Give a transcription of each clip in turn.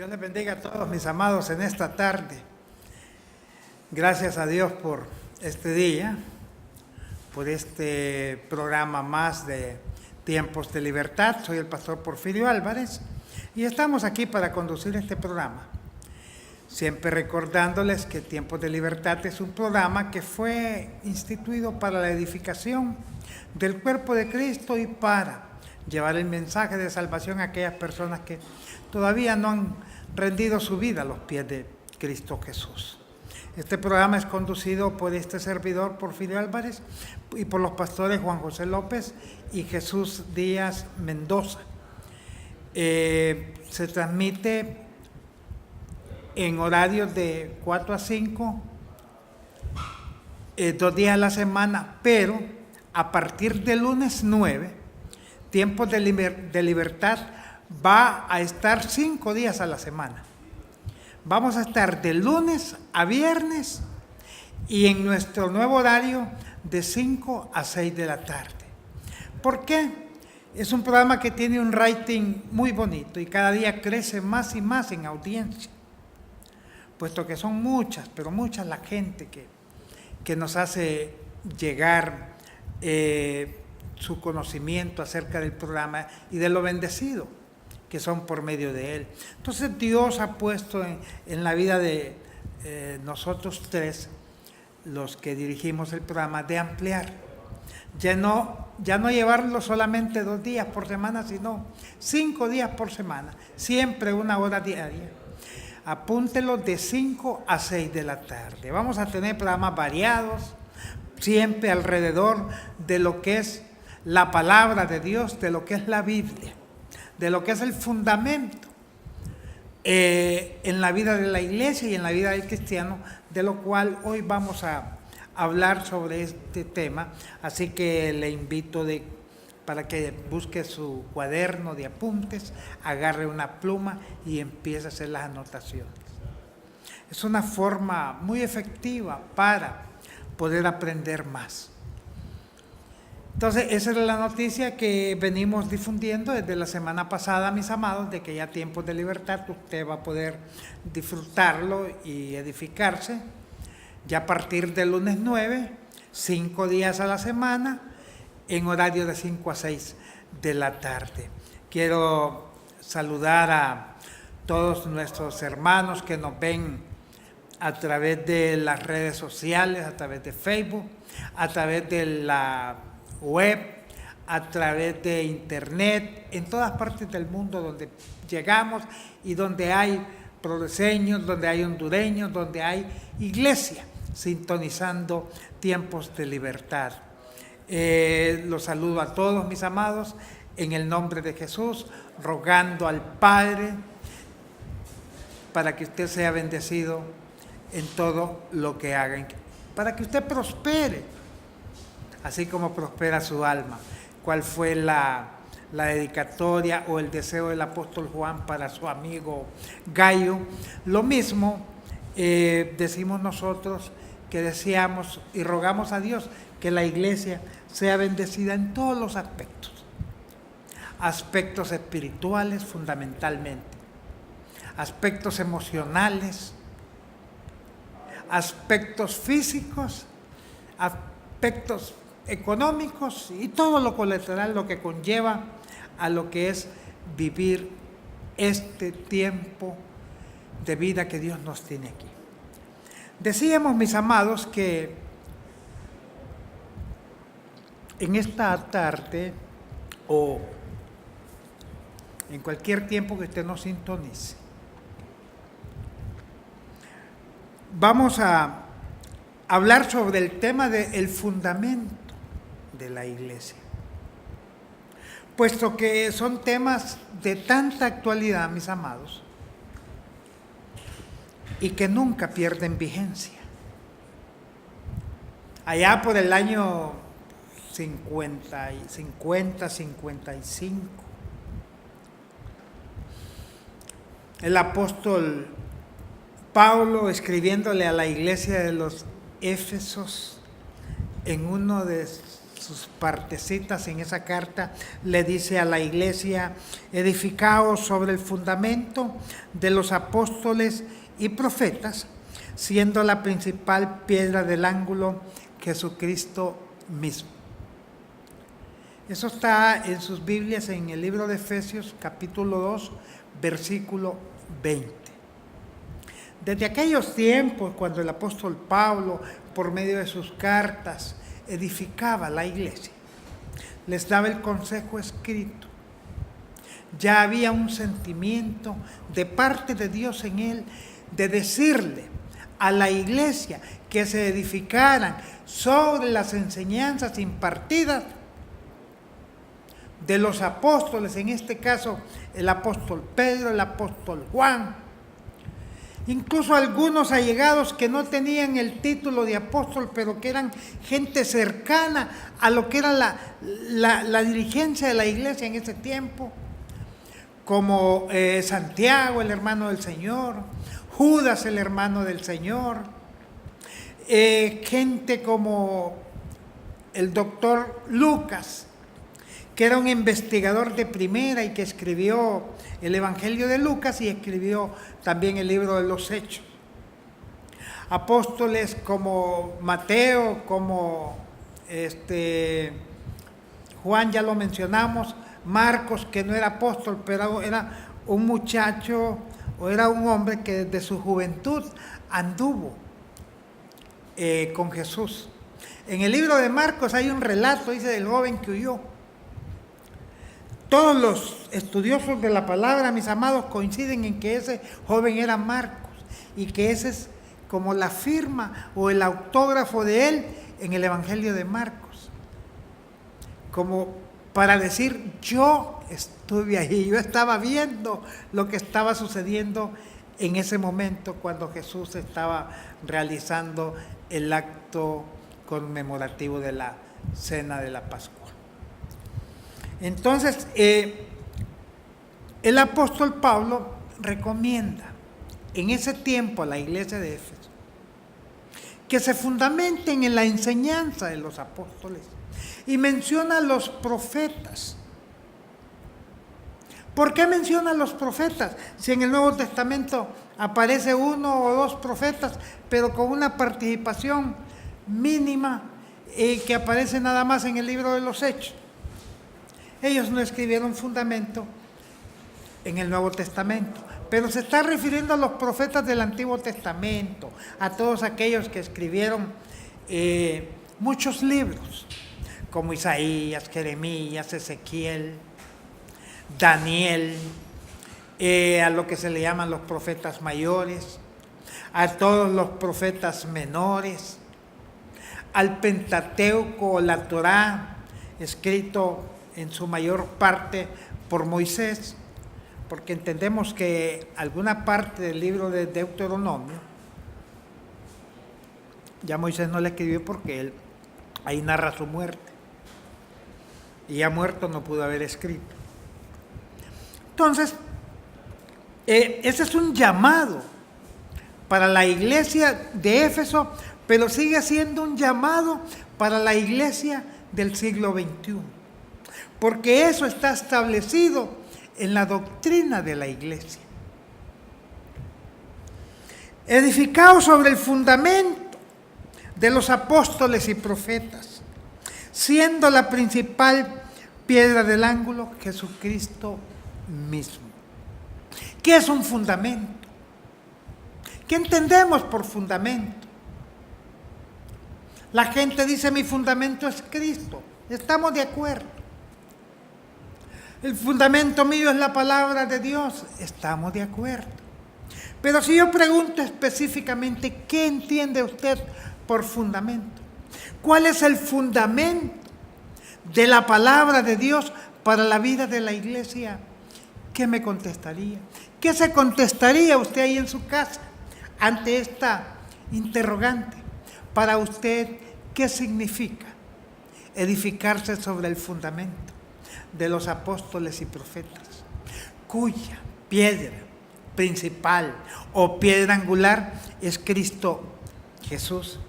Dios les bendiga a todos mis amados en esta tarde. Gracias a Dios por este día, por este programa más de Tiempos de Libertad. Soy el pastor Porfirio Álvarez y estamos aquí para conducir este programa. Siempre recordándoles que Tiempos de Libertad es un programa que fue instituido para la edificación del cuerpo de Cristo y para llevar el mensaje de salvación a aquellas personas que todavía no han rendido su vida a los pies de Cristo Jesús. Este programa es conducido por este servidor Porfirio Álvarez y por los pastores Juan José López y Jesús Díaz Mendoza. Se transmite en horarios de 4 a 5, 2 días a la semana, pero a partir del lunes 9, Tiempos de Libertad va a estar 5 días a la semana. Vamos a estar de lunes a viernes y en nuestro nuevo horario de 5 a 6 de la tarde. ¿Por qué? Es un programa que tiene un rating muy bonito y cada día crece más y más en audiencia, puesto que son muchas, pero muchas la gente que nos hace llegar su conocimiento acerca del programa y de lo bendecido que son por medio de él. Entonces Dios ha puesto en la vida de nosotros tres, los que dirigimos el programa, de ampliar. Ya no llevarlo solamente 2 días por semana, sino 5 días por semana, siempre 1 hora diaria. Apúntelo de 5 a 6 de la tarde. Vamos a tener programas variados, siempre alrededor de lo que es la palabra de Dios, de lo que es la Biblia, de lo que es el fundamento en la vida de la iglesia y en la vida del cristiano, de lo cual hoy vamos a hablar sobre este tema. Así que le invito para que busque su cuaderno de apuntes, agarre una pluma y empiece a hacer las anotaciones. Es una forma muy efectiva para poder aprender más. Entonces, esa es la noticia que venimos difundiendo desde la semana pasada, mis amados, de que ya Tiempos de Libertad usted va a poder disfrutarlo y edificarse ya a partir del lunes 9, 5 días a la semana, en horario de 5 a 6 de la tarde. Quiero saludar a todos nuestros hermanos que nos ven a través de las redes sociales, a través de Facebook, a través de la web, a través de internet, en todas partes del mundo donde llegamos y donde hay progreseños, donde hay hondureños, donde hay iglesia sintonizando Tiempos de Libertad. Los saludo a todos, mis amados, en el nombre de Jesús, rogando al Padre para que usted sea bendecido en todo lo que haga, para que usted prospere, así como prospera su alma. ¿Cuál fue la dedicatoria o el deseo del apóstol Juan para su amigo Gallo? Lo mismo decimos nosotros, que deseamos y rogamos a Dios que la iglesia sea bendecida en todos los aspectos espirituales fundamentalmente, aspectos emocionales, aspectos físicos, aspectos económicos y todo lo colateral, lo que conlleva a lo que es vivir este tiempo de vida que Dios nos tiene aquí. Decíamos, mis amados, que en esta tarde o en cualquier tiempo que usted nos sintonice, vamos a hablar sobre el tema del fundamento de la iglesia, puesto que son temas de tanta actualidad, mis amados, y que nunca pierden vigencia. Allá por el año 55, el apóstol Pablo, escribiéndole a la iglesia de los Éfesos, en uno de sus partecitas en esa carta, le dice a la iglesia: edificaos sobre el fundamento de los apóstoles y profetas, siendo la principal piedra del ángulo Jesucristo mismo. Eso está en sus Biblias en el libro de Efesios capítulo 2, versículo 20. Desde aquellos tiempos, cuando el apóstol Pablo, por medio de sus cartas, edificaba la iglesia, les daba el consejo escrito, ya había un sentimiento de parte de Dios en él de decirle a la iglesia que se edificaran sobre las enseñanzas impartidas de los apóstoles, en este caso el apóstol Pedro, el apóstol Juan, incluso algunos allegados que no tenían el título de apóstol, pero que eran gente cercana a lo que era la dirigencia de la iglesia en ese tiempo, como Santiago, el hermano del Señor, Judas, el hermano del Señor, gente como el doctor Lucas, que era un investigador de primera y que escribió el Evangelio de Lucas y escribió también el libro de los Hechos. Apóstoles como Mateo, como Juan, ya lo mencionamos, Marcos, que no era apóstol, pero era un muchacho o era un hombre que desde su juventud anduvo con Jesús. En el libro de Marcos hay un relato, dice, del joven que huyó. Todos los estudiosos de la palabra, mis amados, coinciden en que ese joven era Marcos y que ese es como la firma o el autógrafo de él en el Evangelio de Marcos. Como para decir, yo estuve ahí, yo estaba viendo lo que estaba sucediendo en ese momento cuando Jesús estaba realizando el acto conmemorativo de la Cena de la Pascua. Entonces, el apóstol Pablo recomienda en ese tiempo a la iglesia de Éfeso que se fundamenten en la enseñanza de los apóstoles y menciona a los profetas. ¿Por qué menciona a los profetas? Si en el Nuevo Testamento aparece uno o dos profetas, pero con una participación mínima que aparece nada más en el libro de los Hechos. Ellos no escribieron fundamento en el Nuevo Testamento, pero se está refiriendo a los profetas del Antiguo Testamento, a todos aquellos que escribieron muchos libros, como Isaías, Jeremías, Ezequiel, Daniel, a lo que se le llaman los profetas mayores, a todos los profetas menores, al Pentateuco, la Torá, escrito en su mayor parte por Moisés, porque entendemos que alguna parte del libro de Deuteronomio, ya Moisés no le escribió porque él ahí narra su muerte, y ya muerto no pudo haber escrito. Entonces, ese es un llamado para la iglesia de Éfeso, pero sigue siendo un llamado para la iglesia del siglo XXI. Porque eso está establecido en la doctrina de la iglesia. Edificados sobre el fundamento de los apóstoles y profetas, siendo la principal piedra del ángulo Jesucristo mismo. ¿Qué es un fundamento? ¿Qué entendemos por fundamento? La gente dice, mi fundamento es Cristo. Estamos de acuerdo. El fundamento mío es la palabra de Dios. Estamos de acuerdo. Pero si yo pregunto específicamente, ¿qué entiende usted por fundamento? ¿Cuál es el fundamento de la palabra de Dios para la vida de la iglesia? ¿Qué me contestaría? ¿Qué se contestaría usted ahí en su casa ante esta interrogante? Para usted, ¿qué significa edificarse sobre el fundamento de los apóstoles y profetas, cuya piedra principal o piedra angular es Cristo Jesús?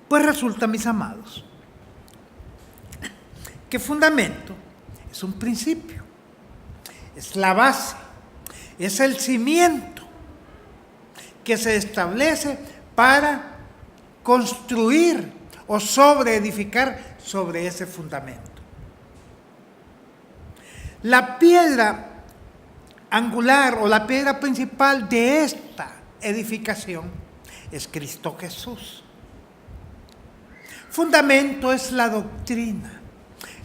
Pues resulta, mis amados, que fundamento es un principio, es la base, es el cimiento que se establece para construir o sobreedificar sobre ese fundamento. La piedra angular o la piedra principal de esta edificación es Cristo Jesús. Fundamento es la doctrina,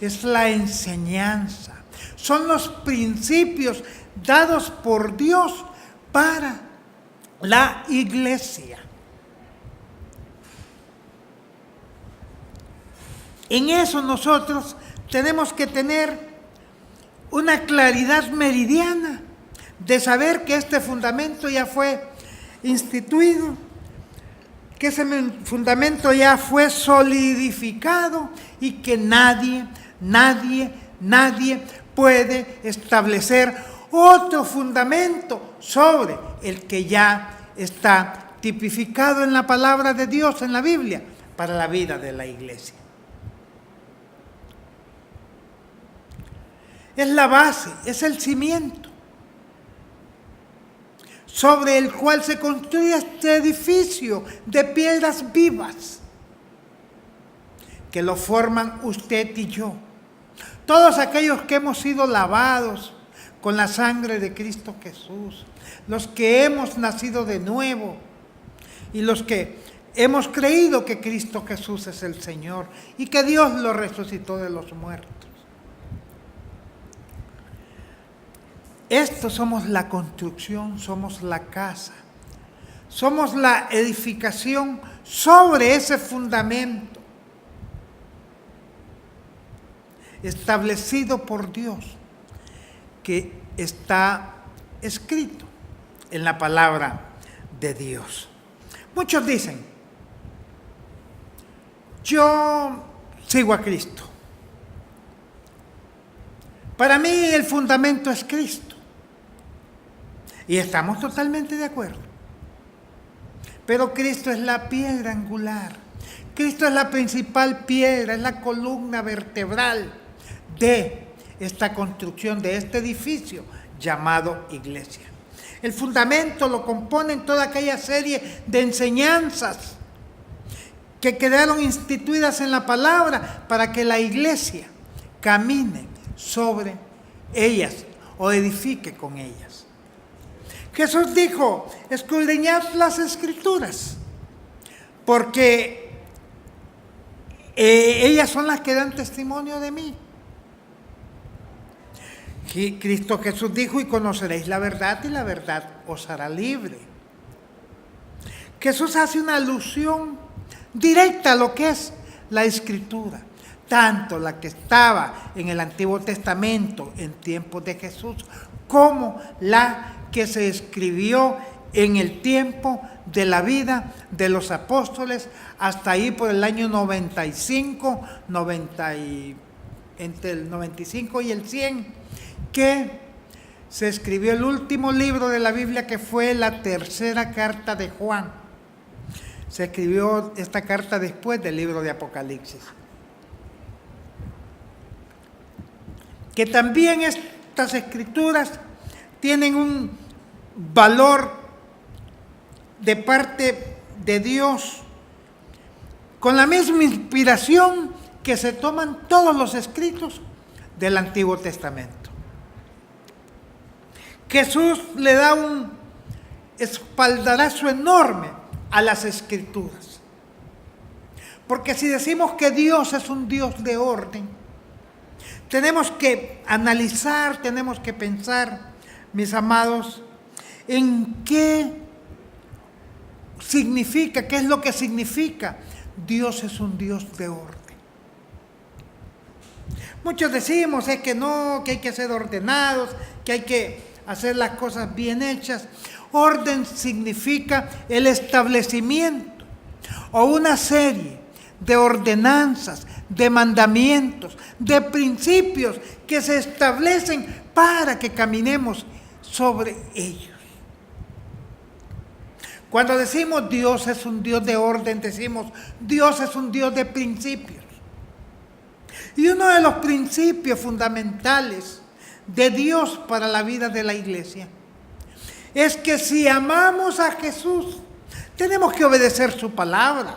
es la enseñanza, son los principios dados por Dios para la iglesia. En eso nosotros tenemos que tener una claridad meridiana de saber que este fundamento ya fue instituido, que ese fundamento ya fue solidificado y que nadie puede establecer otro fundamento sobre el que ya está tipificado en la palabra de Dios, en la Biblia, para la vida de la iglesia. Es la base, es el cimiento sobre el cual se construye este edificio de piedras vivas que lo forman usted y yo. Todos aquellos que hemos sido lavados con la sangre de Cristo Jesús, los que hemos nacido de nuevo y los que hemos creído que Cristo Jesús es el Señor y que Dios lo resucitó de los muertos. Estos somos la construcción, somos la casa, somos la edificación sobre ese fundamento establecido por Dios, que está escrito en la palabra de Dios. Muchos dicen, yo sigo a Cristo. Para mí el fundamento es Cristo. Y estamos totalmente de acuerdo. Pero Cristo es la piedra angular. Cristo es la principal piedra, es la columna vertebral de esta construcción, de este edificio llamado iglesia. El fundamento lo componen toda aquella serie de enseñanzas que quedaron instituidas en la palabra para que la iglesia camine sobre ellas o edifique con ellas. Jesús dijo, escudriñad las Escrituras, porque ellas son las que dan testimonio de mí. Cristo Jesús dijo, y conoceréis la verdad, y la verdad os hará libre. Jesús hace una alusión directa a lo que es la Escritura, tanto la que estaba en el Antiguo Testamento en tiempos de Jesús, como la que se escribió en el tiempo de la vida de los apóstoles, hasta ahí por el año 95, entre el 95 y el 100, que se escribió el último libro de la Biblia, que fue la tercera carta de Juan. Se escribió esta carta después del libro de Apocalipsis. Que también estas escrituras tienen un valor de parte de Dios, con la misma inspiración que se toman todos los escritos del Antiguo Testamento. Jesús le da un espaldarazo enorme a las Escrituras, porque si decimos que Dios es un Dios de orden, tenemos que analizar, tenemos que pensar, mis amados, en qué significa, qué es lo que significa Dios es un Dios de orden. Muchos decimos que no, que hay que ser ordenados, que hay que hacer las cosas bien hechas. Orden significa el establecimiento o una serie de ordenanzas, de mandamientos, de principios que se establecen para que caminemos sobre ellos. Cuando decimos Dios es un Dios de orden, decimos Dios es un Dios de principios. Y uno de los principios fundamentales de Dios para la vida de la iglesia es que si amamos a Jesús, tenemos que obedecer su palabra.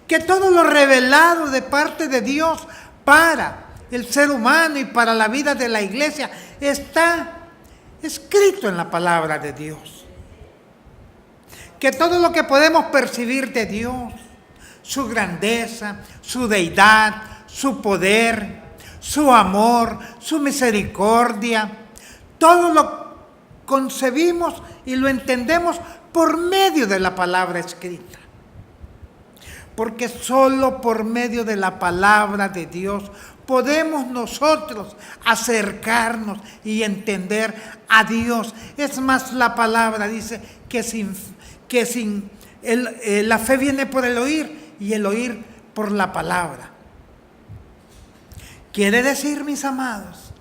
Que todo lo revelado de parte de Dios para el ser humano y para la vida de la iglesia está escrito en la palabra de Dios. Que todo lo que podemos percibir de Dios, su grandeza, su deidad, su poder, su amor, su misericordia, todo lo concebimos y lo entendemos por medio de la palabra escrita. Porque solo por medio de la palabra de Dios podemos nosotros acercarnos y entender a Dios. Es más, la palabra dice que la fe viene por el oír y el oír por la palabra. Quiere decir, mis amados,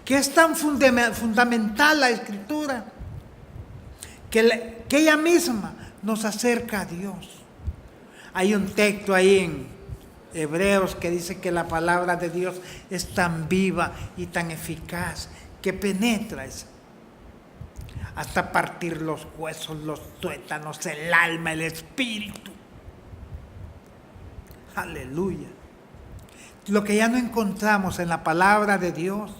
que es tan fundamental la Escritura que ella misma nos acerca a Dios. Hay un texto ahí en Hebreos que dice que la palabra de Dios es tan viva y tan eficaz que penetra hasta partir los huesos, los tuétanos, el alma, el espíritu. Aleluya. Lo que ya no encontramos en la palabra de Dios,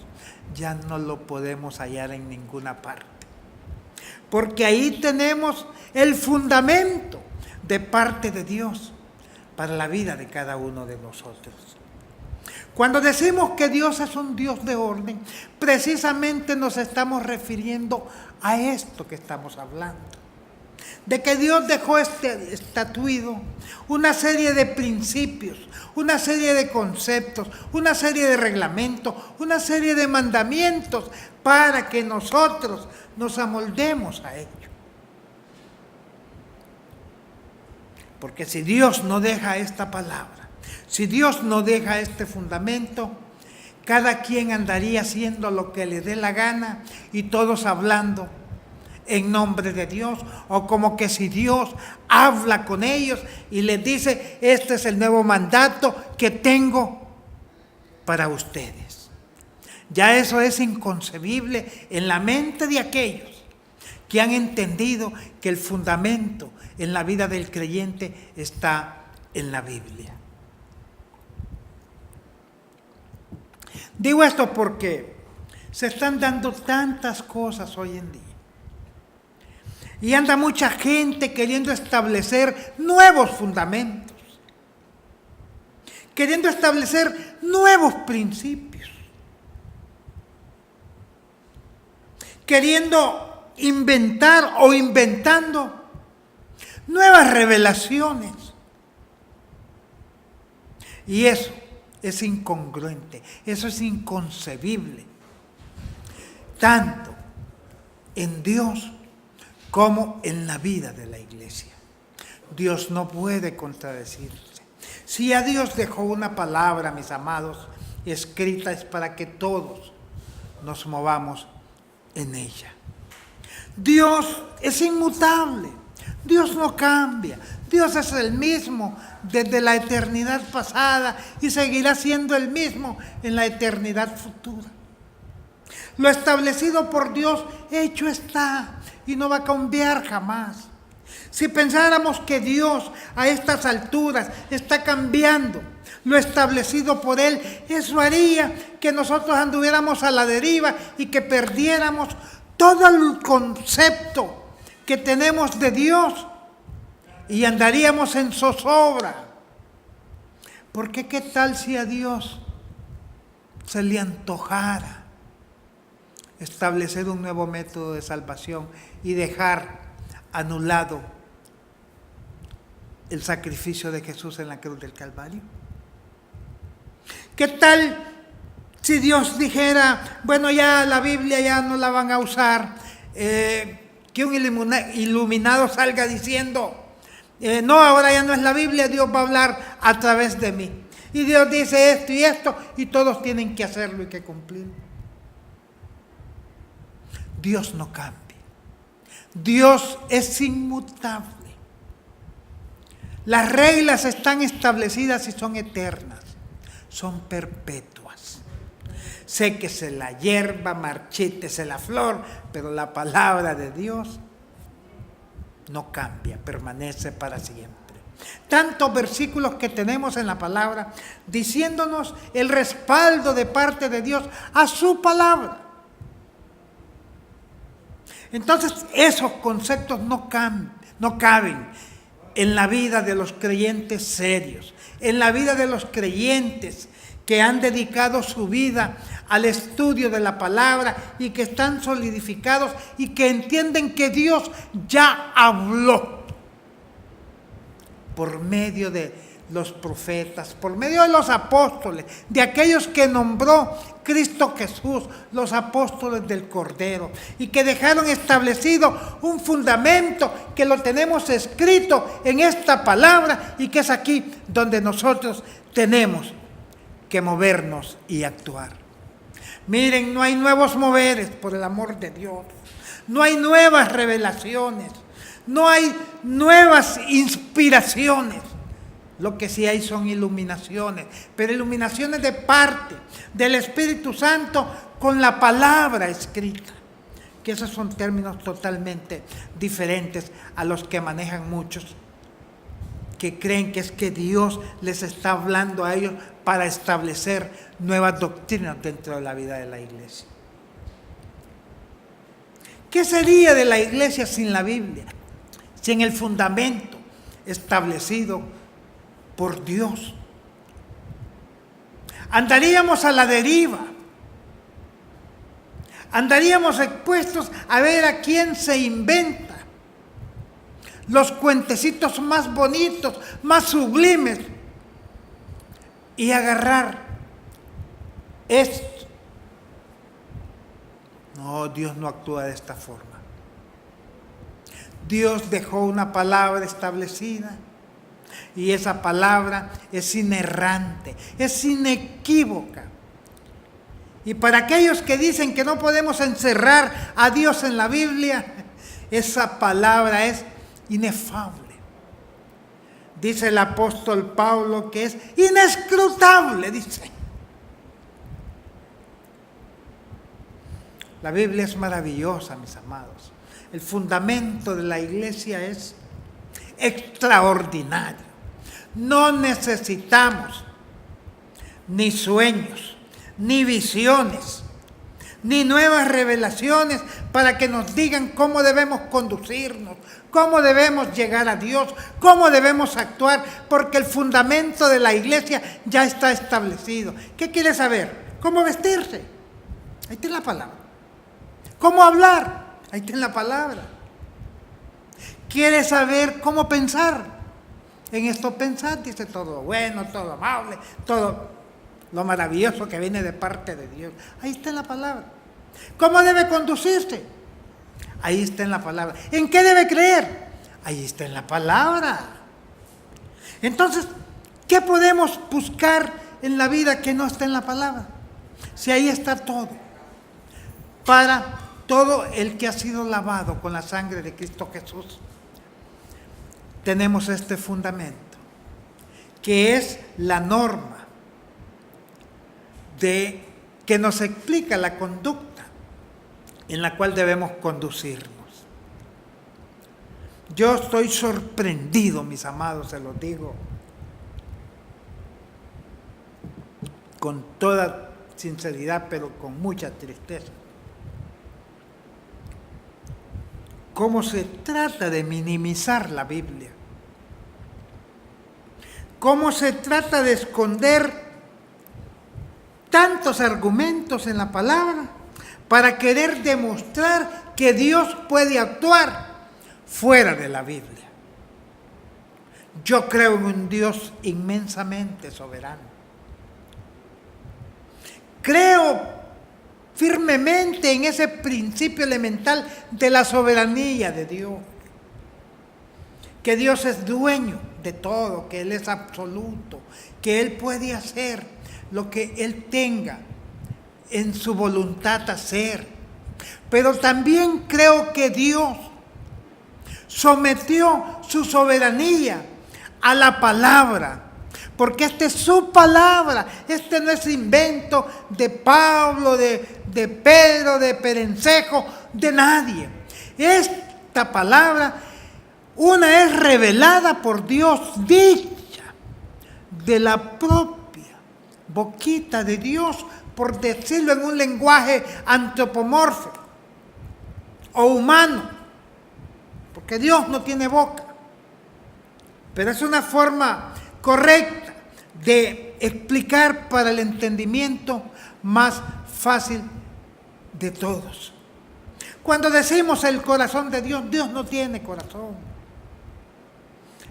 ya no lo podemos hallar en ninguna parte. Porque ahí tenemos el fundamento de parte de Dios para la vida de cada uno de nosotros. Cuando decimos que Dios es un Dios de orden, precisamente nos estamos refiriendo a esto que estamos hablando. De que Dios dejó estatuido una serie de principios, una serie de conceptos, una serie de reglamentos, una serie de mandamientos para que nosotros nos amoldemos a ello. Porque si Dios no deja esta palabra, si Dios no deja este fundamento, cada quien andaría haciendo lo que le dé la gana y todos hablando en nombre de Dios, o como que si Dios habla con ellos y les dice, este es el nuevo mandato que tengo para ustedes. Ya eso es inconcebible en la mente de aquellos que han entendido que el fundamento en la vida del creyente está en la Biblia. Digo esto porque se están dando tantas cosas hoy en día. Y anda mucha gente queriendo establecer nuevos fundamentos, queriendo establecer nuevos principios, queriendo inventar o inventando nuevas revelaciones. Y eso es incongruente, eso es inconcebible, tanto en Dios como en la vida de la iglesia. Dios no puede contradecirse. Si a Dios dejó una palabra, mis amados, escrita, es para que todos nos movamos en ella. Dios es inmutable, Dios no cambia, Dios es el mismo desde la eternidad pasada y seguirá siendo el mismo en la eternidad futura. Lo establecido por Dios, hecho está y no va a cambiar jamás. Si pensáramos que Dios a estas alturas está cambiando lo establecido por Él, eso haría que nosotros anduviéramos a la deriva y que perdiéramos todo el concepto que tenemos de Dios y andaríamos en zozobra. Porque qué tal si a Dios se le antojara establecer un nuevo método de salvación y dejar anulado el sacrificio de Jesús en la cruz del Calvario? ¿Qué tal si Dios dijera, bueno, ya la Biblia ya no la van a usar, que un iluminado salga diciendo, no, ahora ya no es la Biblia, Dios va a hablar a través de mí? Y Dios dice esto y esto y todos tienen que hacerlo y que cumplirlo. Dios no cambia. Dios es inmutable. Las reglas están establecidas y son eternas, son perpetuas. Séquese la hierba, marchítese la flor, pero la palabra de Dios no cambia, permanece para siempre. Tantos versículos que tenemos en la palabra diciéndonos el respaldo de parte de Dios a su palabra. Entonces esos conceptos no caben en la vida de los creyentes serios, en la vida de los creyentes que han dedicado su vida al estudio de la palabra y que están solidificados y que entienden que Dios ya habló por medio de los profetas, por medio de los apóstoles, de aquellos que nombró Cristo Jesús, los apóstoles del Cordero, y que dejaron establecido un fundamento que lo tenemos escrito en esta palabra y que es aquí donde nosotros tenemos que movernos y actuar. Miren, no hay nuevos moveres, por el amor de Dios. No hay nuevas revelaciones. No hay nuevas inspiraciones. Lo que sí hay son iluminaciones, pero iluminaciones de parte del Espíritu Santo con la palabra escrita. Que esos son términos totalmente diferentes a los que manejan muchos, que creen que es que Dios les está hablando a ellos para establecer nuevas doctrinas dentro de la vida de la iglesia. ¿Qué sería de la iglesia sin la Biblia? Sin el fundamento establecido por Dios. Andaríamos a la deriva. Andaríamos expuestos a ver a quién se inventa los cuentecitos más bonitos, más sublimes, y agarrar esto. No, Dios no actúa de esta forma. Dios dejó una palabra establecida y esa palabra es inerrante, es inequívoca. Y para aquellos que dicen que no podemos encerrar a Dios en la Biblia, esa palabra es inefable. Dice el apóstol Pablo que es inescrutable, dice. La Biblia es maravillosa, mis amados. El fundamento de la iglesia es extraordinario. No necesitamos ni sueños, ni visiones, ni nuevas revelaciones para que nos digan cómo debemos conducirnos, cómo debemos llegar a Dios, cómo debemos actuar, porque el fundamento de la iglesia ya está establecido. ¿Qué quiere saber? ¿Cómo vestirse? Ahí está la palabra. ¿Cómo hablar? Ahí está la palabra. ¿Quiere saber cómo pensar? En esto pensar, dice, todo bueno, todo amable, todo lo maravilloso que viene de parte de Dios. Ahí está en la palabra. ¿Cómo debe conducirse? Ahí está en la palabra. ¿En qué debe creer? Ahí está en la palabra. Entonces, ¿qué podemos buscar en la vida que no está en la palabra? Si ahí está todo. Para todo el que ha sido lavado con la sangre de Cristo Jesús, tenemos este fundamento, que es la norma que nos explica la conducta en la cual debemos conducirnos. Yo estoy sorprendido, mis amados, se los digo con toda sinceridad, pero con mucha tristeza. Cómo se trata de minimizar la Biblia. Cómo se trata de esconder tantos argumentos en la palabra para querer demostrar que Dios puede actuar fuera de la Biblia. Yo creo en un Dios inmensamente soberano. Creo firmemente en ese principio elemental de la soberanía de Dios. Que Dios es dueño de todo, que Él es absoluto, que Él puede hacer lo que Él tenga en su voluntad hacer. Pero también creo que Dios sometió su soberanía a la palabra, porque esta es su palabra, este no es invento de Pablo, de Pedro, de Perencejo, de nadie. Esta palabra, una es revelada por Dios, dicha de la propia boquita de Dios, por decirlo en un lenguaje antropomorfo o humano, porque Dios no tiene boca, pero es una forma correcta de explicar para el entendimiento más fácil de todos. Cuando decimos el corazón de Dios, Dios no tiene corazón,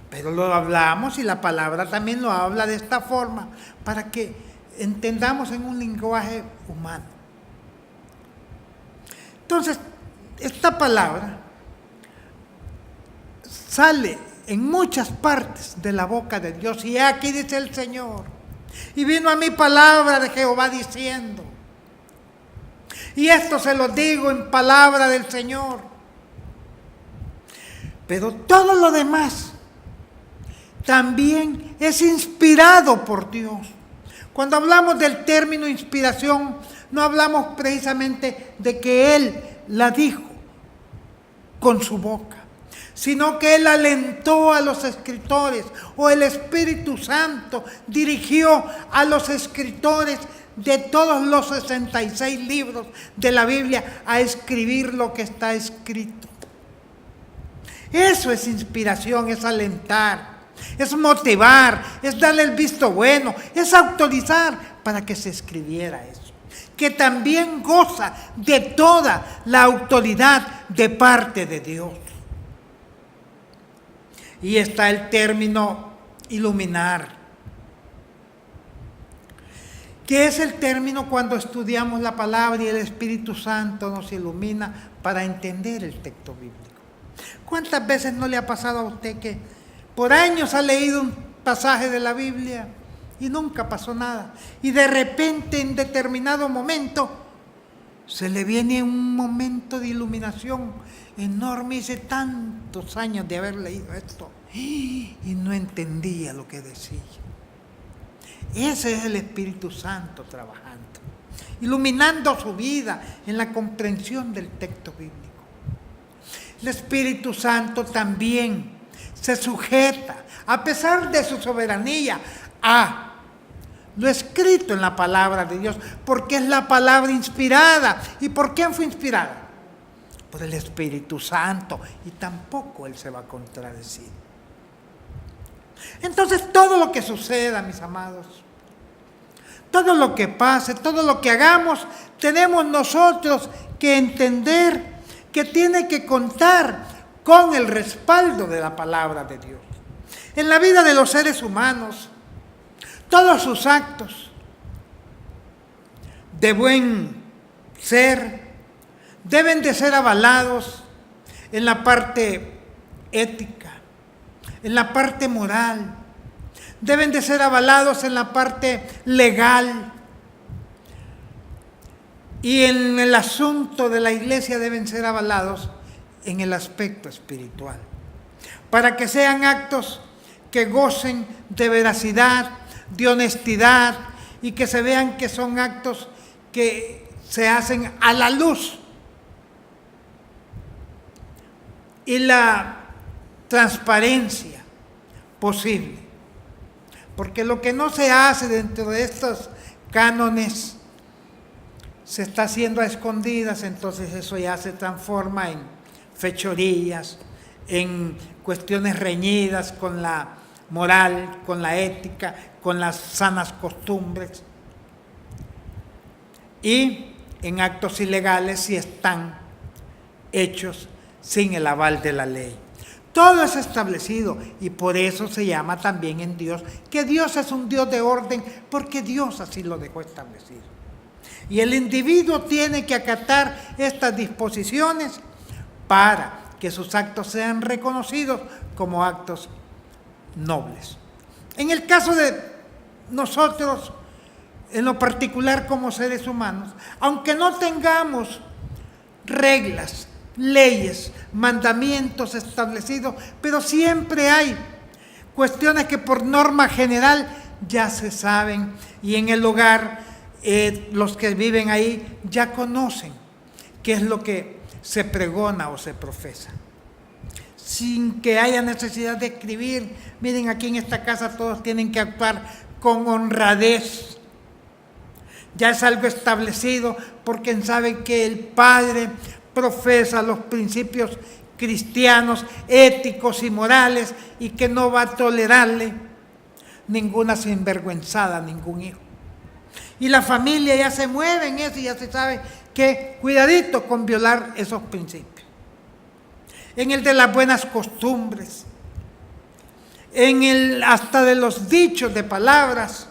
pero lo hablamos y la palabra también lo habla de esta forma para que entendamos en un lenguaje humano. Entonces, esta palabra sale en muchas partes de la boca de Dios. Y aquí dice el Señor: y vino a mí palabra de Jehová diciendo. Y esto se lo digo en palabra del Señor. Pero todo lo demás también es inspirado por Dios. Cuando hablamos del término inspiración, no hablamos precisamente de que Él la dijo con su boca, sino que Él alentó a los escritores, o el Espíritu Santo dirigió a los escritores de todos los 66 libros de la Biblia a escribir lo que está escrito. Eso es inspiración, es alentar, es motivar, es darle el visto bueno, es autorizar para que se escribiera eso, que también goza de toda la autoridad de parte de Dios. Y está el término iluminar, que es el término cuando estudiamos la palabra y el Espíritu Santo nos ilumina para entender el texto bíblico. ¿Cuántas veces no le ha pasado a usted que por años ha leído un pasaje de la Biblia y nunca pasó nada? Y de repente, en determinado momento, se le viene un momento de iluminación enorme. Hice tantos años de haber leído esto y no entendía lo que decía. Ese es el Espíritu Santo trabajando, iluminando su vida en la comprensión del texto bíblico. El Espíritu Santo también se sujeta, a pesar de su soberanía, a lo escrito en la palabra de Dios, porque es la palabra inspirada. ¿Y por quién fue inspirada? Por el Espíritu Santo, y tampoco Él se va a contradecir. Entonces, todo lo que suceda, mis amados, todo lo que pase, todo lo que hagamos, tenemos nosotros que entender que tiene que contar con el respaldo de la palabra de Dios. En la vida de los seres humanos, todos sus actos de buen ser deben de ser avalados en la parte ética, en la parte moral, deben de ser avalados en la parte legal, y en el asunto de la iglesia deben ser avalados en el aspecto espiritual, para que sean actos que gocen de veracidad, de honestidad, y que se vean que son actos que se hacen a la luz y la transparencia posible. Porque lo que no se hace dentro de estos cánones se está haciendo a escondidas, entonces eso ya se transforma en fechorías, en cuestiones reñidas con la moral, con la ética, con las sanas costumbres, y en actos ilegales si están hechos sin el aval de la ley. Todo es establecido, y por eso se llama también en Dios que Dios es un Dios de orden, porque Dios así lo dejó establecido. Y el individuo tiene que acatar estas disposiciones para que sus actos sean reconocidos como actos nobles. En el caso de nosotros, en lo particular como seres humanos, aunque no tengamos reglas leyes, mandamientos establecidos, pero siempre hay cuestiones que por norma general ya se saben y en el hogar los que viven ahí ya conocen qué es lo que se pregona o se profesa. Sin que haya necesidad de escribir, miren, aquí en esta casa todos tienen que actuar con honradez. Ya es algo establecido porque saben que el Padre profesa los principios cristianos, éticos y morales y que no va a tolerarle ninguna sinvergüenzada a ningún hijo. Y la familia ya se mueve en eso y ya se sabe que cuidadito con violar esos principios. En el de las buenas costumbres, en el hasta de los dichos de palabras.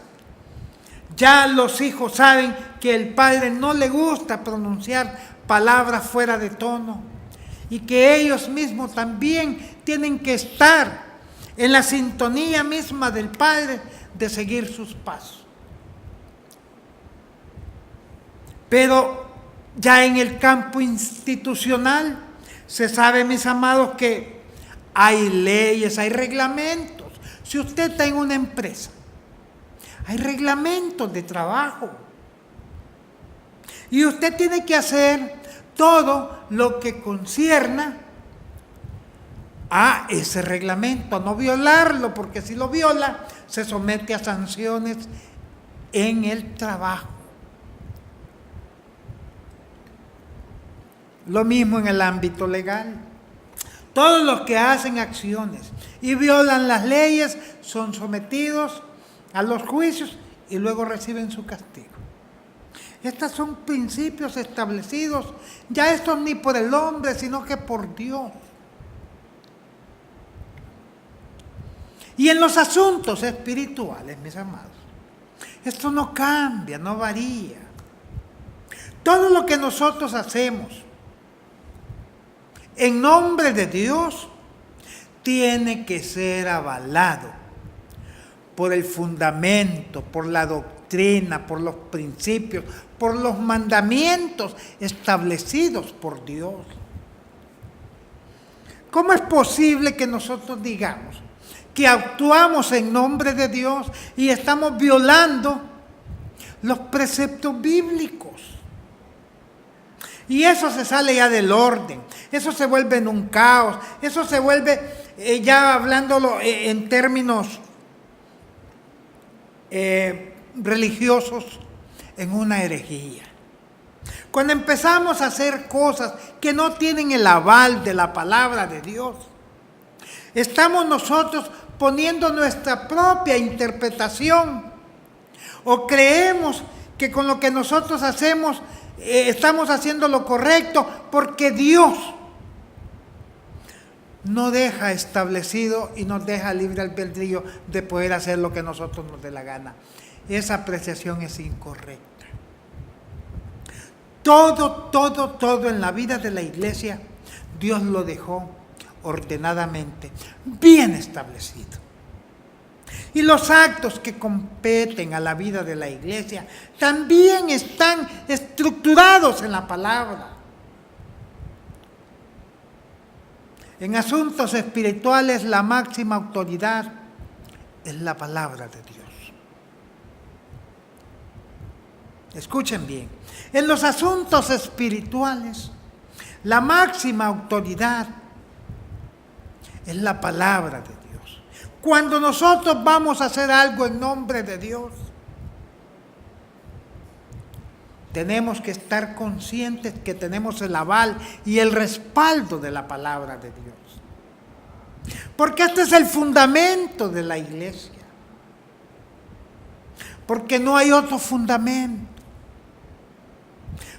Ya los hijos saben que el padre no le gusta pronunciar palabras fuera de tono y que ellos mismos también tienen que estar en la sintonía misma del padre de seguir sus pasos. Pero ya en el campo institucional se sabe, mis amados, que hay leyes, hay reglamentos. Si usted está en una empresa, hay reglamentos de trabajo. Y usted tiene que hacer todo lo que concierna a ese reglamento, a no violarlo, porque si lo viola, se somete a sanciones en el trabajo. Lo mismo en el ámbito legal. Todos los que hacen acciones y violan las leyes son sometidos a los juicios y luego reciben su castigo. Estos son principios establecidos, ya estos ni por el hombre, sino que por Dios. Y en los asuntos espirituales, mis amados, esto no cambia, no varía. Todo lo que nosotros hacemos en nombre de Dios tiene que ser avalado por el fundamento, por la doctrina, por los principios, por los mandamientos establecidos por Dios. ¿Cómo es posible que nosotros digamos que actuamos en nombre de Dios y estamos violando los preceptos bíblicos? Y eso se sale ya del orden, eso se vuelve en un caos, eso se vuelve, ya hablándolo en términos religiosos, en una herejía. Cuando empezamos a hacer cosas que no tienen el aval de la palabra de Dios, estamos nosotros poniendo nuestra propia interpretación o creemos que con lo que nosotros hacemos estamos haciendo lo correcto porque Dios no deja establecido y nos deja libre albedrío de poder hacer lo que nosotros nos dé la gana. Esa apreciación es incorrecta. Todo en la vida de la iglesia, Dios lo dejó ordenadamente, bien establecido. Y los actos que competen a la vida de la iglesia también están estructurados en la palabra. En asuntos espirituales, la máxima autoridad es la palabra de Dios. Escuchen bien, en los asuntos espirituales, la máxima autoridad es la palabra de Dios. Cuando nosotros vamos a hacer algo en nombre de Dios, tenemos que estar conscientes que tenemos el aval y el respaldo de la palabra de Dios. Porque este es el fundamento de la iglesia. Porque no hay otro fundamento.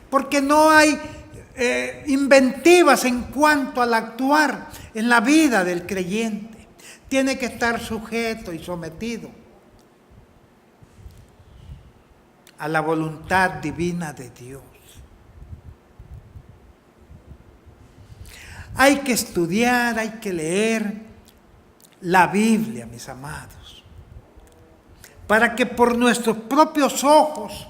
Porque no hay inventivas en cuanto al actuar en la vida del creyente. Tiene que estar sujeto y sometido a la voluntad divina de Dios. Hay que estudiar, hay que leer la Biblia, mis amados, para que por nuestros propios ojos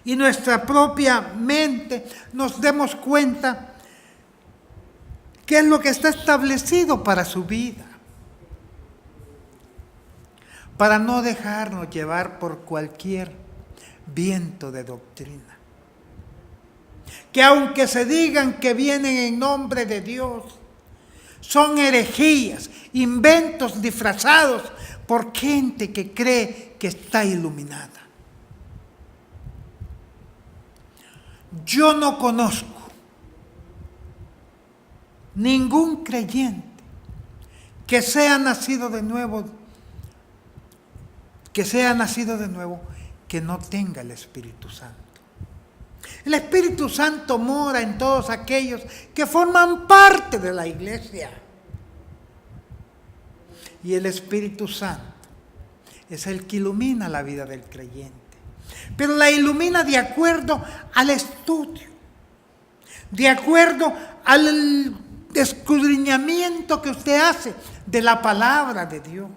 y nuestra propia mente nos demos cuenta ¿Qué es lo que está establecido para su vida? Para no dejarnos llevar por cualquier viento de doctrina. Que aunque se digan que vienen en nombre de Dios, son herejías, inventos disfrazados por gente que cree que está iluminada. Yo no conozco ningún creyente que sea nacido de nuevo, que no tenga el Espíritu Santo. El Espíritu Santo mora en todos aquellos que forman parte de la iglesia. Y el Espíritu Santo es el que ilumina la vida del creyente. Pero la ilumina de acuerdo al estudio, de acuerdo al escudriñamiento que usted hace de la palabra de Dios.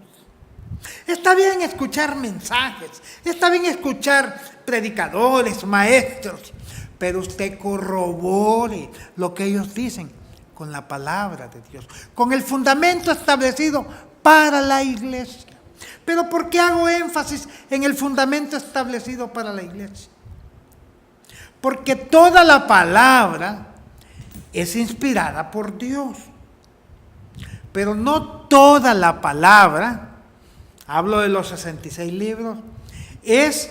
Está bien escuchar mensajes, está bien escuchar predicadores, maestros, pero usted corrobore lo que ellos dicen con la palabra de Dios, con el fundamento establecido para la iglesia. Pero ¿por qué hago énfasis en el fundamento establecido para la iglesia? Porque toda la palabra es inspirada por Dios, pero no toda la palabra, hablo de los 66 libros, es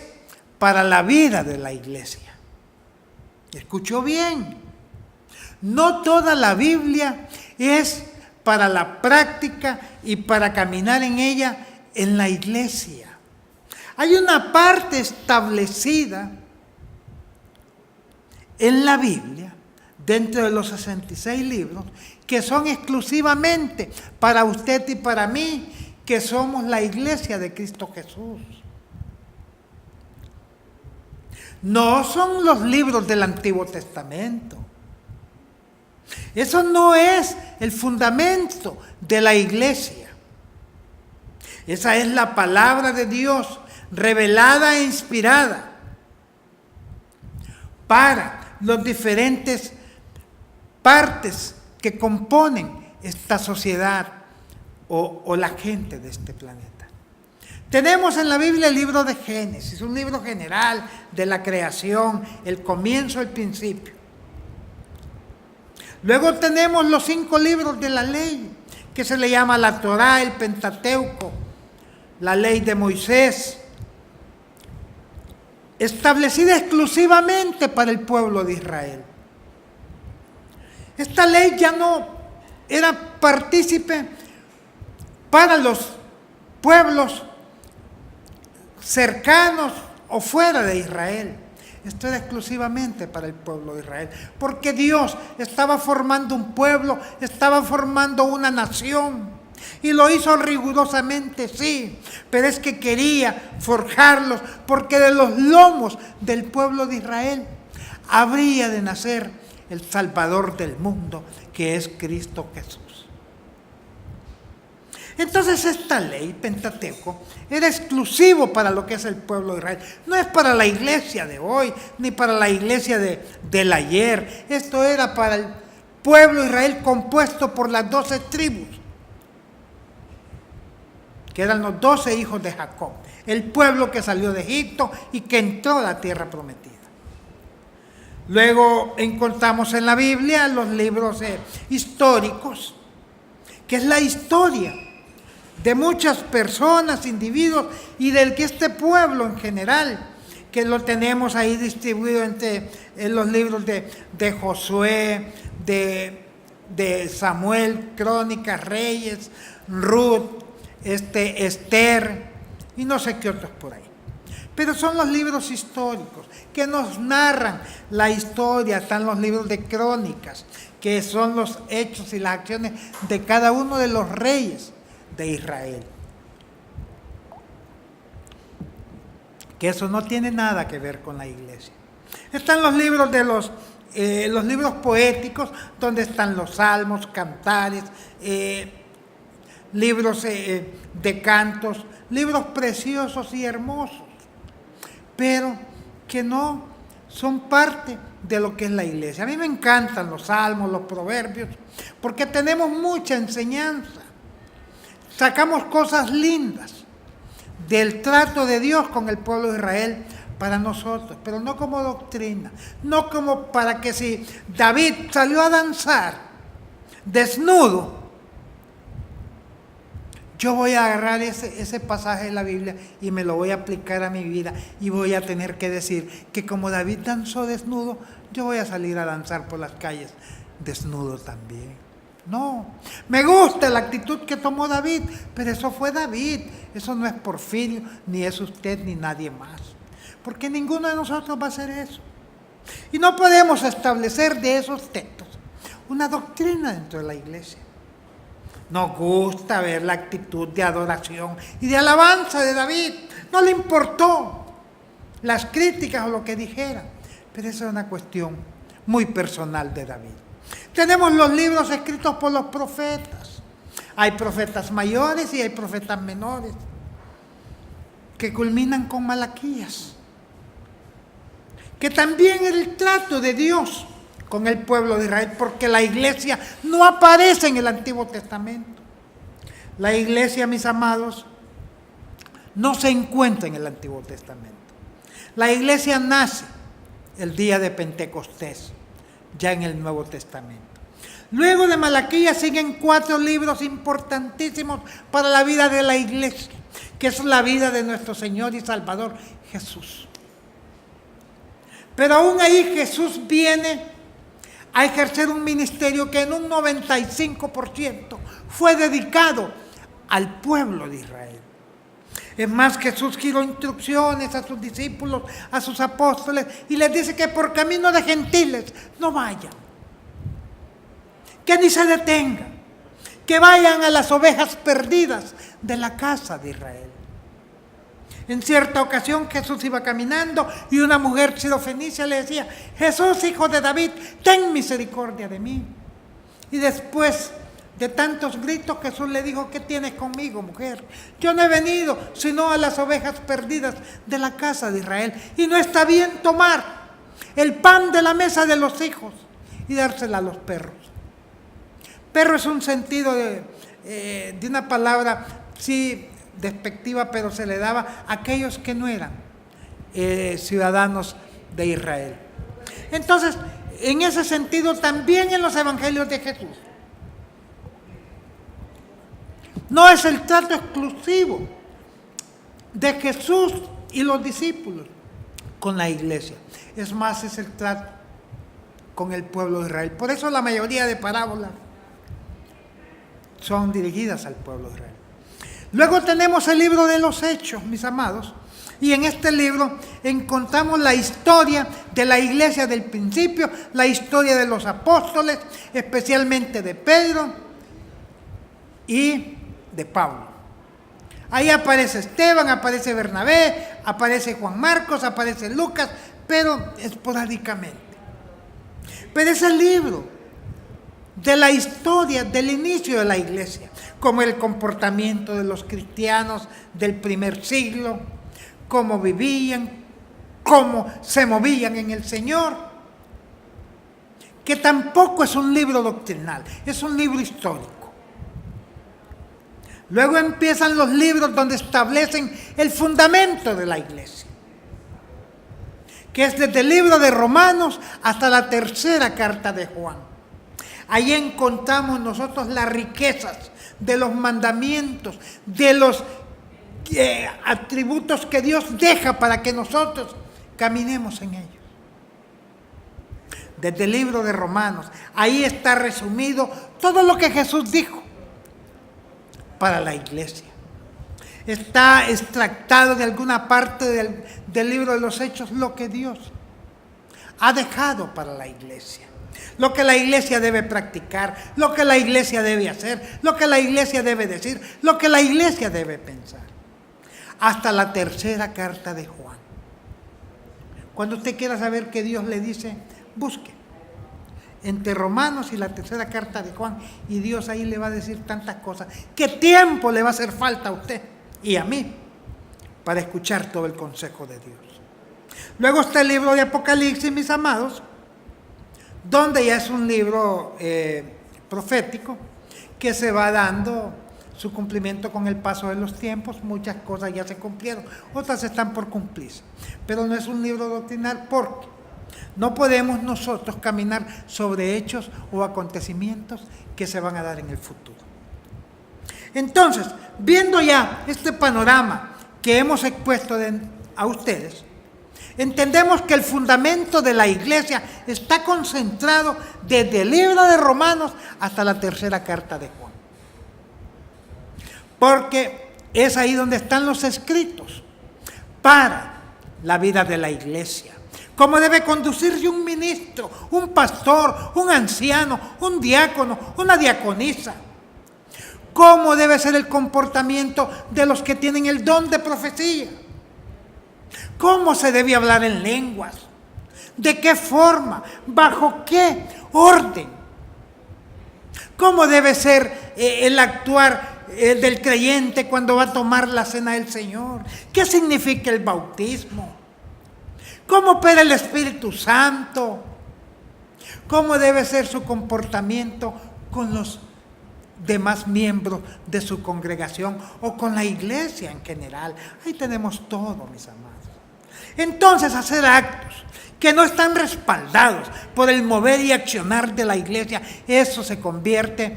para la vida de la iglesia. ¿Escuchó bien? No toda la Biblia es para la práctica y para caminar en ella en la iglesia. Hay una parte establecida en la Biblia, dentro de los 66 libros, que son exclusivamente para usted y para mí, que somos la iglesia de Cristo Jesús. No son los libros del Antiguo Testamento. Eso no es el fundamento de la iglesia. Esa es la palabra de Dios, revelada e inspirada para los diferentes partes que componen esta sociedad o la gente de este planeta. Tenemos en la Biblia el libro de Génesis, un libro general de la creación, el comienzo, el principio. Luego tenemos los 5 libros de la ley, que se le llama la Torá, el Pentateuco, la ley de Moisés, establecida exclusivamente para el pueblo de Israel. Esta ley ya no era partícipe para los pueblos cercanos o fuera de Israel. Esto era exclusivamente para el pueblo de Israel, porque Dios estaba formando un pueblo, estaba formando una nación, y lo hizo rigurosamente, sí, pero es que quería forjarlos, porque de los lomos del pueblo de Israel habría de nacer el Salvador del mundo, que es Cristo Jesús. Entonces esta ley, Pentateuco, era exclusivo para lo que es el pueblo de Israel. No es para la iglesia de hoy, ni para la iglesia del ayer. Esto era para el pueblo de Israel compuesto por las 12 tribus, que eran los 12 hijos de Jacob. El pueblo que salió de Egipto y que entró a la tierra prometida. Luego encontramos en la Biblia los libros históricos, que es la historia de muchas personas, individuos y del que este pueblo en general, que lo tenemos ahí distribuido en los libros de Josué, de Samuel, Crónicas, Reyes, Ruth, Esther y no sé qué otros por ahí. Pero son los libros históricos que nos narran la historia. Están los libros de Crónicas, que son los hechos y las acciones de cada uno de los reyes de Israel. Que eso no tiene nada que ver con la iglesia. Están los libros de los libros poéticos, donde están los salmos, cantares, libros de cantos, libros preciosos y hermosos, pero que no son parte de lo que es la iglesia. A mí me encantan los salmos, los proverbios, porque tenemos mucha enseñanza. Sacamos cosas lindas del trato de Dios con el pueblo de Israel para nosotros, pero no como doctrina, no como para que si David salió a danzar desnudo, yo voy a agarrar ese pasaje de la Biblia y me lo voy a aplicar a mi vida y voy a tener que decir que como David danzó desnudo, yo voy a salir a danzar por las calles desnudo también. No, me gusta la actitud que tomó David, pero eso fue David, eso no es Porfirio, ni es usted, ni nadie más. Porque ninguno de nosotros va a hacer eso. Y no podemos establecer de esos textos una doctrina dentro de la iglesia. Nos gusta ver la actitud de adoración y de alabanza de David. No le importó las críticas o lo que dijera, pero esa es una cuestión muy personal de David. Tenemos los libros escritos por los profetas. Hay profetas mayores y hay profetas menores que culminan con Malaquías, que también es el trato de Dios con el pueblo de Israel, porque la iglesia no aparece en el Antiguo Testamento. La iglesia, mis amados, no se encuentra en el Antiguo Testamento. La iglesia nace el día de Pentecostés, ya en el Nuevo Testamento. Luego de Malaquías siguen 4 libros importantísimos para la vida de la iglesia, que es la vida de nuestro Señor y Salvador Jesús. Pero aún ahí Jesús viene a ejercer un ministerio que en un 95% fue dedicado al pueblo de Israel. Es más, Jesús giró instrucciones a sus discípulos, a sus apóstoles, y les dice que por camino de gentiles no vayan, que ni se detengan, que vayan a las ovejas perdidas de la casa de Israel. En cierta ocasión Jesús iba caminando y una mujer sirofenicia le decía: Jesús, hijo de David, ten misericordia de mí. Y después de tantos gritos, Jesús le dijo: ¿qué tienes conmigo, mujer? Yo no he venido sino a las ovejas perdidas de la casa de Israel. Y no está bien tomar el pan de la mesa de los hijos y dársela a los perros. Perro es un sentido de una palabra, sí, despectiva, pero se le daba a aquellos que no eran ciudadanos de Israel. Entonces, en ese sentido, también en los evangelios de Jesús, no es el trato exclusivo de Jesús y los discípulos con la iglesia, es más, es el trato con el pueblo de Israel. Por eso la mayoría de parábolas son dirigidas al pueblo de Israel. Luego tenemos el libro de los Hechos, mis amados, y en este libro encontramos la historia de la iglesia del principio, la historia de los apóstoles, especialmente de Pedro y de Pablo. Ahí aparece Esteban, aparece Bernabé, aparece Juan Marcos, aparece Lucas, pero esporádicamente. Pero es el libro de la historia del inicio de la iglesia, como el comportamiento de los cristianos del primer siglo, cómo vivían, cómo se movían en el Señor, que tampoco es un libro doctrinal, es un libro histórico. Luego empiezan los libros donde establecen el fundamento de la iglesia, que es desde el libro de Romanos hasta la tercera carta de Juan. Ahí encontramos nosotros las riquezas de los mandamientos, de los atributos que Dios deja para que nosotros caminemos en ellos. Desde el libro de Romanos, ahí está resumido todo lo que Jesús dijo para la iglesia. Está extractado de alguna parte del libro de los Hechos lo que Dios ha dejado para la iglesia. Lo que la iglesia debe practicar, lo que la iglesia debe hacer, lo que la iglesia debe decir, lo que la iglesia debe pensar. Hasta la tercera carta de Juan. Cuando usted quiera saber qué Dios le dice, busque entre Romanos y la tercera carta de Juan, y Dios ahí le va a decir tantas cosas. ¿Qué tiempo le va a hacer falta a usted y a mí para escuchar todo el consejo de Dios? Luego está el libro de Apocalipsis, mis amados, donde ya es un libro profético que se va dando su cumplimiento con el paso de los tiempos. Muchas cosas ya se cumplieron, otras están por cumplirse, pero no es un libro doctrinal porque no podemos nosotros caminar sobre hechos o acontecimientos que se van a dar en el futuro. Entonces, viendo ya este panorama que hemos expuesto a ustedes, entendemos que el fundamento de la iglesia está concentrado desde el libro de Romanos hasta la tercera carta de Juan. Porque es ahí donde están los escritos para la vida de la iglesia. Cómo debe conducirse un ministro, un pastor, un anciano, un diácono, una diaconisa. Cómo debe ser el comportamiento de los que tienen el don de profecía. Cómo se debe hablar en lenguas. De qué forma, bajo qué orden. Cómo debe ser el actuar del creyente cuando va a tomar la cena del Señor. ¿Qué significa el bautismo? ¿Cómo opera el Espíritu Santo? ¿Cómo debe ser su comportamiento con los demás miembros de su congregación o con la iglesia en general? Ahí tenemos todo, mis amados. Entonces, hacer actos que no están respaldados por el mover y accionar de la iglesia, eso se convierte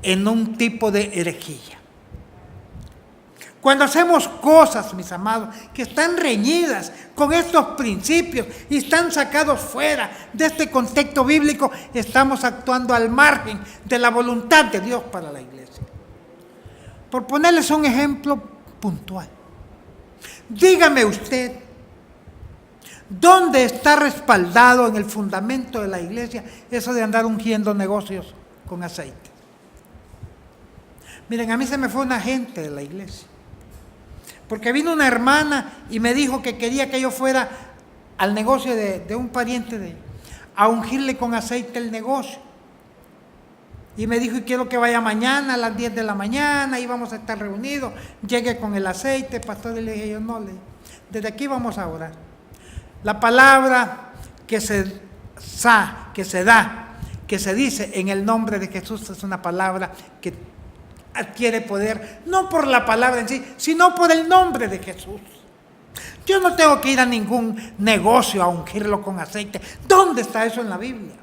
en un tipo de herejía. Cuando hacemos cosas, mis amados, que están reñidas con estos principios y están sacados fuera de este contexto bíblico, estamos actuando al margen de la voluntad de Dios para la iglesia. Por ponerles un ejemplo puntual, dígame usted, ¿dónde está respaldado en el fundamento de la iglesia eso de andar ungiendo negocios con aceite? Miren, a mí se me fue una gente de la iglesia. Porque vino una hermana y me dijo que quería que yo fuera al negocio de un pariente de ella, a ungirle con aceite el negocio. Y me dijo, y quiero que vaya mañana a las 10 de la mañana, y vamos a estar reunidos, llegue con el aceite, pastor. Y le dije yo, no, desde aquí vamos a orar. La palabra que se da, que se dice en el nombre de Jesús, es una palabra que adquiere poder, no por la palabra en sí, sino por el nombre de Jesús. Yo no tengo que ir a ningún negocio a ungirlo con aceite. ¿Dónde está eso en la Biblia?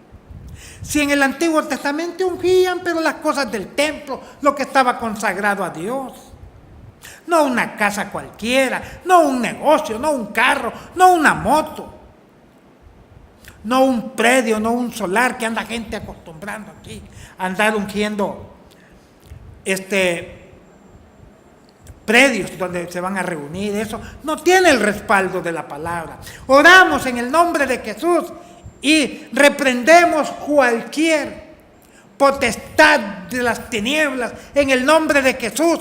Si en el Antiguo Testamento ungían, pero las cosas del templo, lo que estaba consagrado a Dios. No una casa cualquiera, no un negocio, no un carro, no una moto, no un predio, no un solar que anda gente acostumbrando aquí a andar ungiendo predios donde se van a reunir. Eso no tiene el respaldo de la palabra. Oramos en el nombre de Jesús y reprendemos cualquier potestad de las tinieblas en el nombre de Jesús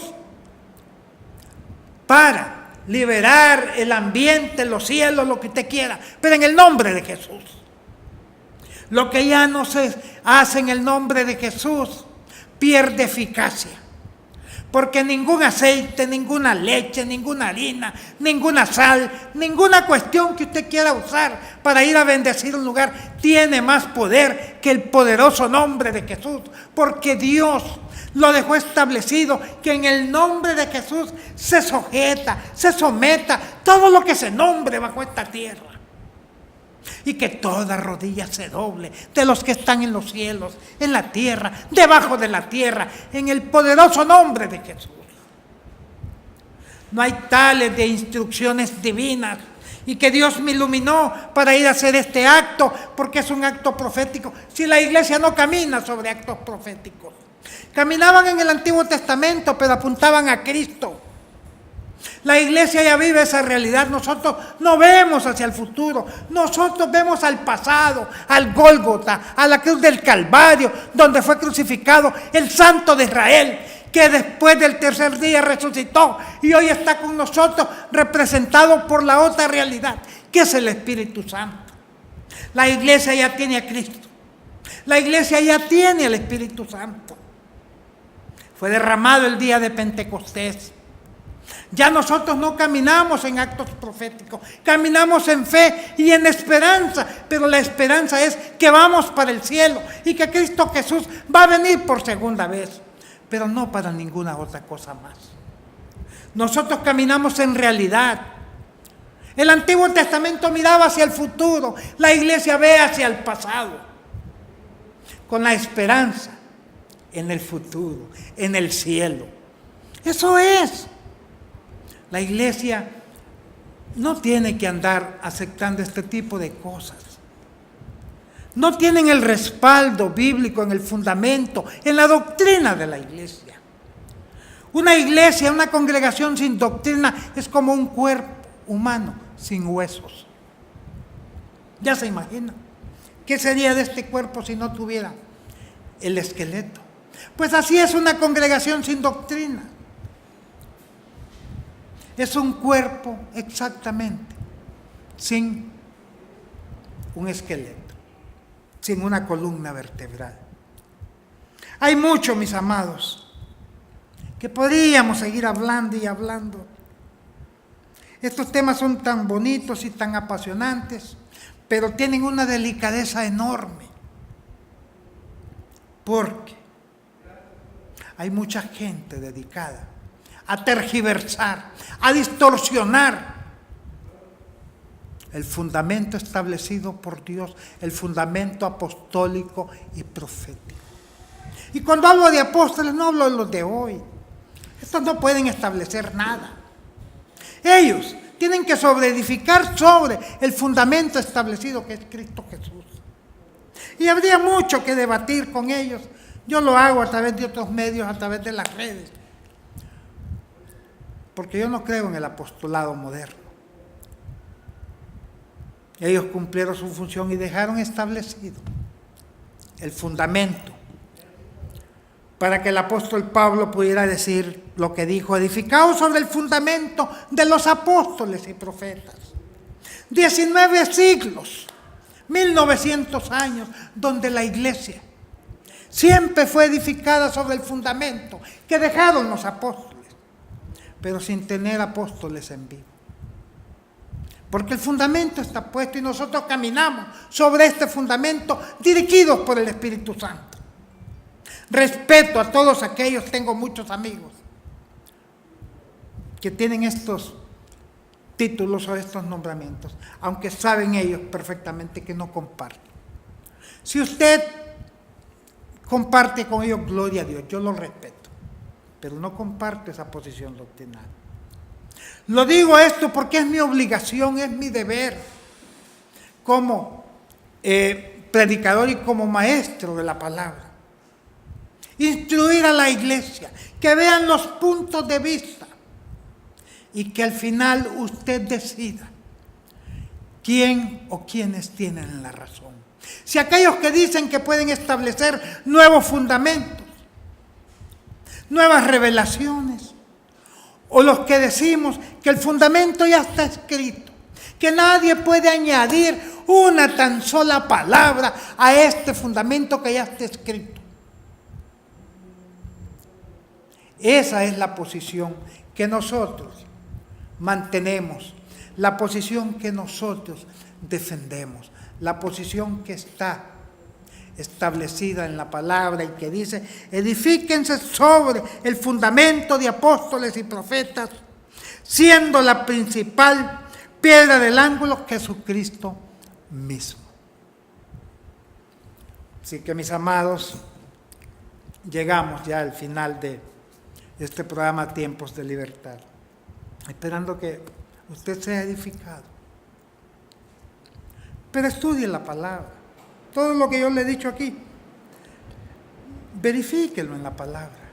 para liberar el ambiente, los cielos, lo que usted quiera, pero en el nombre de Jesús. Lo que ya no se hace en el nombre de Jesús pierde eficacia, porque ningún aceite, ninguna leche, ninguna harina, ninguna sal, ninguna cuestión que usted quiera usar para ir a bendecir un lugar tiene más poder que el poderoso nombre de Jesús, porque Dios lo dejó establecido que en el nombre de Jesús se sujeta, se someta todo lo que se nombre bajo esta tierra. Y que toda rodilla se doble de los que están en los cielos, en la tierra, debajo de la tierra, en el poderoso nombre de Jesús. No hay tales de instrucciones divinas y que Dios me iluminó para ir a hacer este acto, porque es un acto profético. Si la iglesia no camina sobre actos proféticos, caminaban en el Antiguo Testamento, pero apuntaban a Cristo. La iglesia ya vive esa realidad. Nosotros no vemos hacia el futuro, nosotros vemos al pasado, al Gólgota, a la cruz del Calvario, donde fue crucificado el Santo de Israel, que después del tercer día resucitó y hoy está con nosotros, representado por la otra realidad, que es el Espíritu Santo. La iglesia ya tiene a Cristo, la iglesia ya tiene al Espíritu Santo. Fue derramado el día de Pentecostés. Ya nosotros no caminamos en actos proféticos, caminamos en fe y en esperanza, pero la esperanza es que vamos para el cielo y que Cristo Jesús va a venir por segunda vez, pero no para ninguna otra cosa más. Nosotros caminamos en realidad. El Antiguo Testamento miraba hacia el futuro, la iglesia ve hacia el pasado, con la esperanza en el futuro, en el cielo. Eso es. La iglesia no tiene que andar aceptando este tipo de cosas. No tienen el respaldo bíblico en el fundamento, en la doctrina de la iglesia. Una iglesia, una congregación sin doctrina es como un cuerpo humano sin huesos. Ya se imagina. ¿Qué sería de este cuerpo si no tuviera el esqueleto? Pues así es una congregación sin doctrina. Es un cuerpo exactamente, sin un esqueleto, sin una columna vertebral. Hay mucho, mis amados, que podríamos seguir hablando y hablando. Estos temas son tan bonitos y tan apasionantes, pero tienen una delicadeza enorme, porque hay mucha gente dedicada a tergiversar, a distorsionar el fundamento establecido por Dios, el fundamento apostólico y profético. Y cuando hablo de apóstoles, no hablo de los de hoy. Estos no pueden establecer nada. Ellos tienen que sobreedificar sobre el fundamento establecido que es Cristo Jesús. Y habría mucho que debatir con ellos. Yo lo hago a través de otros medios, a través de las redes. Porque yo no creo en el apostolado moderno. Ellos cumplieron su función y dejaron establecido el fundamento para que el apóstol Pablo pudiera decir lo que dijo: edificado sobre el fundamento de los apóstoles y profetas. 19 siglos, 1900 años, donde la iglesia siempre fue edificada sobre el fundamento que dejaron los apóstoles, pero sin tener apóstoles en vivo. Porque el fundamento está puesto y nosotros caminamos sobre este fundamento dirigidos por el Espíritu Santo. Respeto a todos aquellos, tengo muchos amigos que tienen estos títulos o estos nombramientos, aunque saben ellos perfectamente que no comparten. Si usted comparte con ellos, gloria a Dios, yo lo respeto, pero no comparto esa posición doctrinal. Lo digo esto porque es mi obligación, es mi deber como predicador y como maestro de la palabra. Instruir a la iglesia, que vean los puntos de vista y que al final usted decida quién o quiénes tienen la razón. Si aquellos que dicen que pueden establecer nuevos fundamentos, nuevas revelaciones, o los que decimos que el fundamento ya está escrito, que nadie puede añadir una tan sola palabra a este fundamento que ya está escrito. Esa es la posición que nosotros mantenemos, la posición que nosotros defendemos, la posición que está establecida en la palabra y que dice: edifíquense sobre el fundamento de apóstoles y profetas, siendo la principal piedra del ángulo Jesucristo mismo. Así que, mis amados, llegamos ya al final de este programa Tiempos de Libertad, esperando que usted sea edificado. Pero estudie la palabra. Todo lo que yo le he dicho aquí, verifíquelo en la palabra.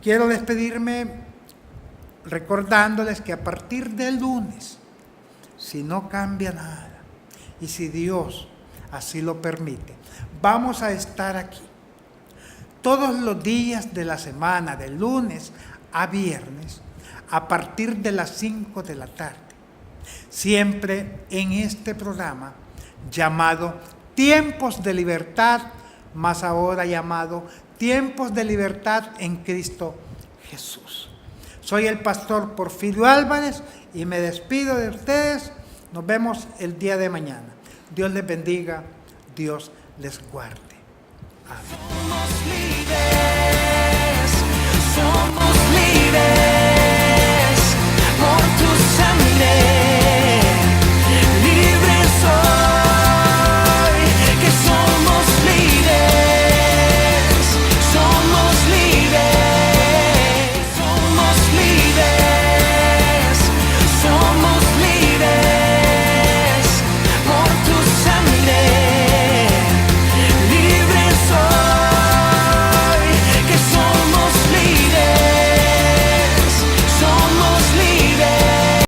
Quiero despedirme recordándoles que a partir del lunes, si no cambia nada y si Dios así lo permite, vamos a estar aquí todos los días de la semana, de lunes a viernes, a partir de las 5 de la tarde, siempre en este programa llamado Tiempos de Libertad, más ahora llamado Tiempos de Libertad en Cristo Jesús. Soy el pastor Porfirio Álvarez y me despido de ustedes. Nos vemos el día de mañana. Dios les bendiga, Dios les guarde. Amén. Somos líderes.